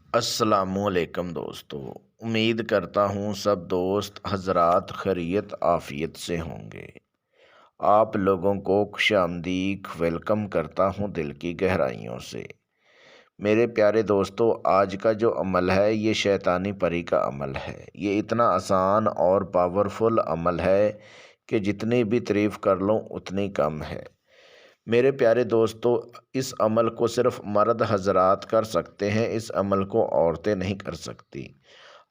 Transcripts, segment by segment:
अस्सलामु अलैकुम दोस्तों। उम्मीद करता हूँ सब दोस्त हजरात खैरियत आफियत से होंगे। आप लोगों को खुशामदीद वेलकम करता हूँ दिल की गहराइयों से। मेरे प्यारे दोस्तों, आज का जो अमल है ये शैतानी परी का अमल है। ये इतना आसान और पावरफुल अमल है कि जितनी भी तारीफ़ कर लूँ उतनी कम है। मेरे प्यारे दोस्तों, इस अमल को सिर्फ मर्द हजरात कर सकते हैं, इस अमल को औरतें नहीं कर सकती।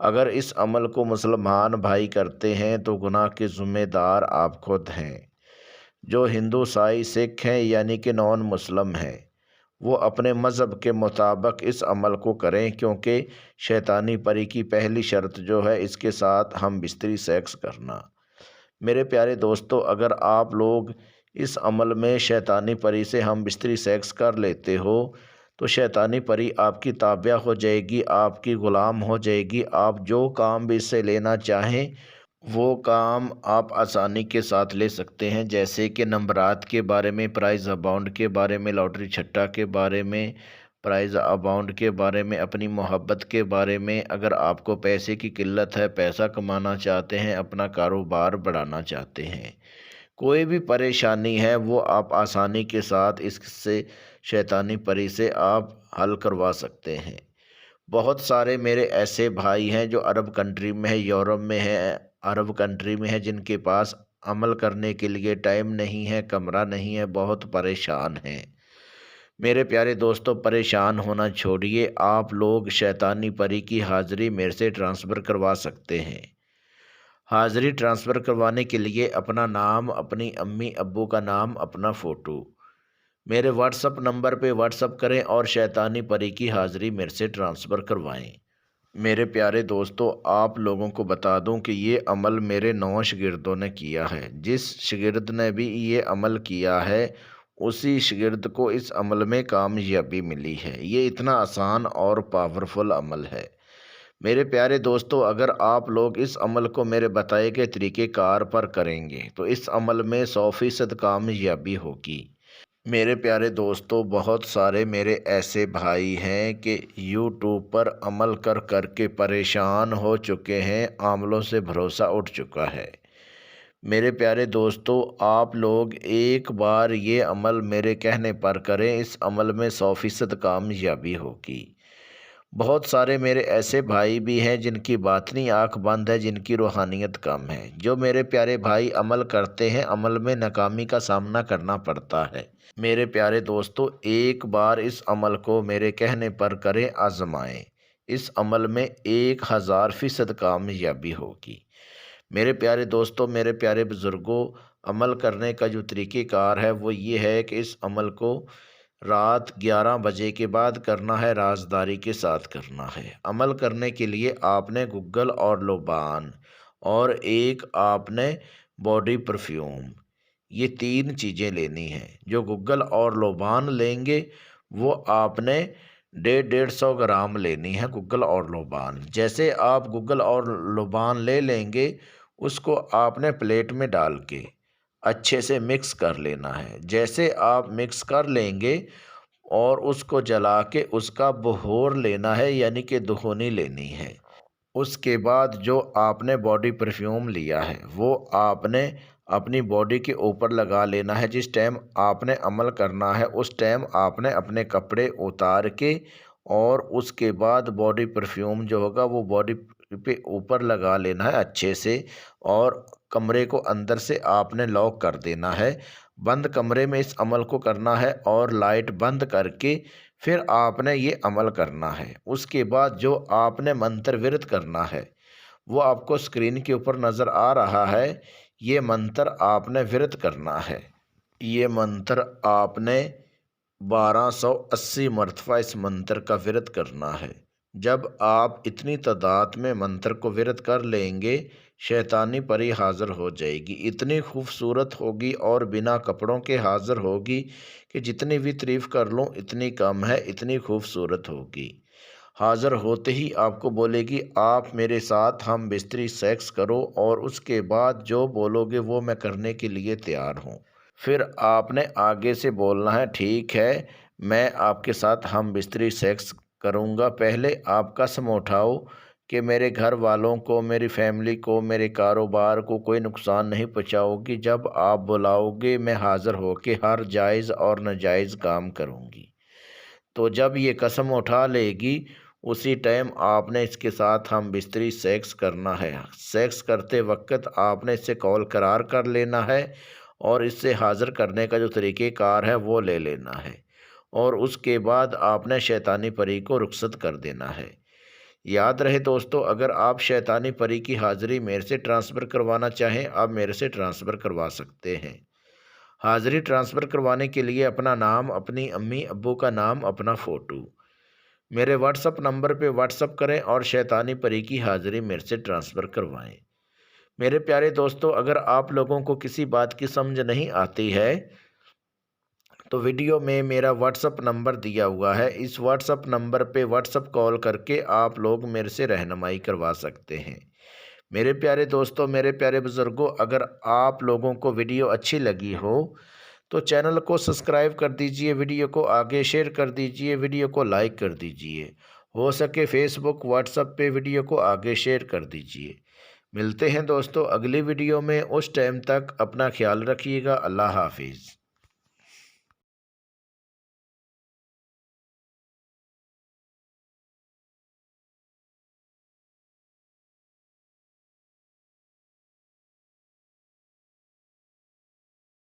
अगर इस अमल को मुसलमान भाई करते हैं तो गुनाह के ज़िम्मेदार आप खुद हैं। जो हिंदू ईसाई सिख हैं यानी कि नॉन मुस्लिम हैं, वो अपने मज़हब के मुताबिक इस अमल को करें, क्योंकि शैतानी परी की पहली शर्त जो है इसके साथ हम बिस्तरी सेक्स करना। मेरे प्यारे दोस्तों, अगर आप लोग इस अमल में शैतानी परी से हम बिस्तरी सेक्स कर लेते हो तो शैतानी परी आपकी ताबिया हो जाएगी, आपकी ग़ुलाम हो जाएगी। आप जो काम भी इससे लेना चाहें वो काम आप आसानी के साथ ले सकते हैं, जैसे कि नंबरात के बारे में, प्राइज़ अमाउंट के बारे में, लॉटरी छट्टा के बारे में, प्राइज़ अमाउंट के बारे में, अपनी मोहब्बत के बारे में। अगर आपको पैसे की किल्लत है, पैसा कमाना चाहते हैं, अपना कारोबार बढ़ाना चाहते हैं, कोई भी परेशानी है वो आप आसानी के साथ इससे शैतानी परी से आप हल करवा सकते हैं। बहुत सारे मेरे ऐसे भाई हैं जो अरब कंट्री में है, यूरोप में है, अरब कंट्री में है, जिनके पास अमल करने के लिए टाइम नहीं है, कमरा नहीं है, बहुत परेशान हैं। मेरे प्यारे दोस्तों, परेशान होना छोड़िए, आप लोग शैतानी परी की हाज़िरी मेरे से ट्रांसफ़र करवा सकते हैं। हाज़िरी ट्रांसफ़र करवाने के लिए अपना नाम, अपनी अम्मी अब्बू का नाम, अपना फ़ोटो मेरे व्हाट्सअप नंबर पे व्हाट्सअप करें और शैतानी परी की हाज़िरी मेरे से ट्रांसफ़र करवाएं। मेरे प्यारे दोस्तों, आप लोगों को बता दूं कि ये अमल मेरे 9 शागिर्दों ने किया है। जिस शागिर्द ने भी ये अमल किया है उसी शागिर्द को इस अमल में कामयाबी मिली है। ये इतना आसान और पावरफुल अमल है। मेरे प्यारे दोस्तों, अगर आप लोग इस अमल को मेरे बताए गए तरीक़ेकार पर करेंगे तो इस अमल में 100% कामयाबी होगी। मेरे प्यारे दोस्तों, बहुत सारे मेरे ऐसे भाई हैं कि यूट्यूब पर अमल कर कर के परेशान हो चुके हैं, आमलों से भरोसा उठ चुका है। मेरे प्यारे दोस्तों, आप लोग एक बार ये अमल मेरे कहने पर करें, इस अमल में 100% कामयाबी होगी। बहुत सारे मेरे ऐसे भाई भी हैं जिनकी बातनी आँख बंद है, जिनकी रूहानियत कम है। जो मेरे प्यारे भाई अमल करते हैं, अमल में नाकामी का सामना करना पड़ता है। मेरे प्यारे दोस्तों, एक बार इस अमल को मेरे कहने पर करें, आजमाएं। इस अमल में 1000% कामयाबी होगी। मेरे प्यारे दोस्तों, मेरे प्यारे बुज़ुर्गों, अमल करने का जो तरीक़ेकार है वो ये है कि इस अमल को रात 11 बजे के बाद करना है, राजदारी के साथ करना है। अमल करने के लिए आपने गूगल और लोबान और एक आपने बॉडी परफ्यूम, ये 3 चीज़ें लेनी हैं। जो गूगल और लोबान लेंगे वो आपने 150 ग्राम लेनी है, गूगल और लोबान। जैसे आप गूगल और लोबान ले लेंगे, उसको आपने प्लेट में डाल के अच्छे से मिक्स कर लेना है। जैसे आप मिक्स कर लेंगे और उसको जला के उसका बहोर लेना है, यानी कि दुहनी लेनी है। उसके बाद जो आपने बॉडी परफ्यूम लिया है वो आपने अपनी बॉडी के ऊपर लगा लेना है। जिस टाइम आपने अमल करना है उस टाइम आपने अपने कपड़े उतार के और उसके बाद बॉडी परफ्यूम जो होगा वो बॉडी पे ऊपर लगा लेना है अच्छे से, और कमरे को अंदर से आपने लॉक कर देना है। बंद कमरे में इस अमल को करना है और लाइट बंद करके फिर आपने ये अमल करना है। उसके बाद जो आपने मंत्र विरत करना है वो आपको स्क्रीन के ऊपर नज़र आ रहा है। ये मंत्र आपने विरत करना है। ये मंत्र आपने 1280 मरतबा इस मंत्र का विरत करना है। जब आप इतनी तादाद में मंत्र को विरत कर लेंगे, शैतानी परी हाज़िर हो जाएगी। इतनी खूबसूरत होगी और बिना कपड़ों के हाज़िर होगी कि जितनी भी तारीफ़ कर लूँ इतनी कम है, इतनी खूबसूरत होगी। हाज़िर होते ही आपको बोलेगी, आप मेरे साथ हम बिस्तरी सेक्स करो, और उसके बाद जो बोलोगे वो मैं करने के लिए तैयार हूँ। फिर आपने आगे से बोलना है, ठीक है, मैं आपके साथ हम बिस्तरी सेक्स کروں گا، پہلے آپ قسم اٹھاؤ کہ میرے گھر والوں کو، میری فیملی کو، میرے کاروبار کو کوئی نقصان نہیں پہنچاؤ گی۔ جب آپ بلاؤ گے میں حاضر ہو کے ہر جائز اور ناجائز کام کروں گی۔ تو جب یہ قسم اٹھا لے گی اسی ٹائم آپ نے اس کے ساتھ ہم بستری سیکس کرنا ہے۔ سیکس کرتے وقت آپ نے اس سے قول قرار کر لینا ہے اور اس سے حاضر کرنے کا جو طریقہ کار ہے وہ لے لینا ہے، اور اس کے بعد آپ نے شیطانی پری کو رخصت کر دینا ہے۔ یاد رہے دوستو، اگر آپ شیطانی پری کی حاضری میرے سے ٹرانسفر کروانا چاہیں آپ میرے سے ٹرانسفر کروا سکتے ہیں۔ حاضری ٹرانسفر کروانے کے لیے اپنا نام، اپنی امی ابو کا نام، اپنا فوٹو میرے واٹس اپ نمبر پہ واٹس اپ کریں اور شیطانی پری کی حاضری میرے سے ٹرانسفر کروائیں۔ میرے پیارے دوستو، اگر آپ لوگوں کو کسی بات کی سمجھ نہیں آتی ہے تو ویڈیو میں میرا واٹس اپ نمبر دیا ہوا ہے، اس واٹس اپ نمبر پہ واٹس اپ کال کر کے آپ لوگ میرے سے رہنمائی کروا سکتے ہیں۔ میرے پیارے دوستو، میرے پیارے بزرگوں، اگر آپ لوگوں کو ویڈیو اچھی لگی ہو تو چینل کو سبسکرائب کر دیجئے، ویڈیو کو آگے شیئر کر دیجئے، ویڈیو کو لائک کر دیجئے، ہو سکے فیس بک واٹس اپ پہ ویڈیو کو آگے شیئر کر دیجئے۔ ملتے ہیں دوستو اگلی ویڈیو میں، اس ٹائم تک اپنا خیال رکھیے گا۔ اللہ حافظ۔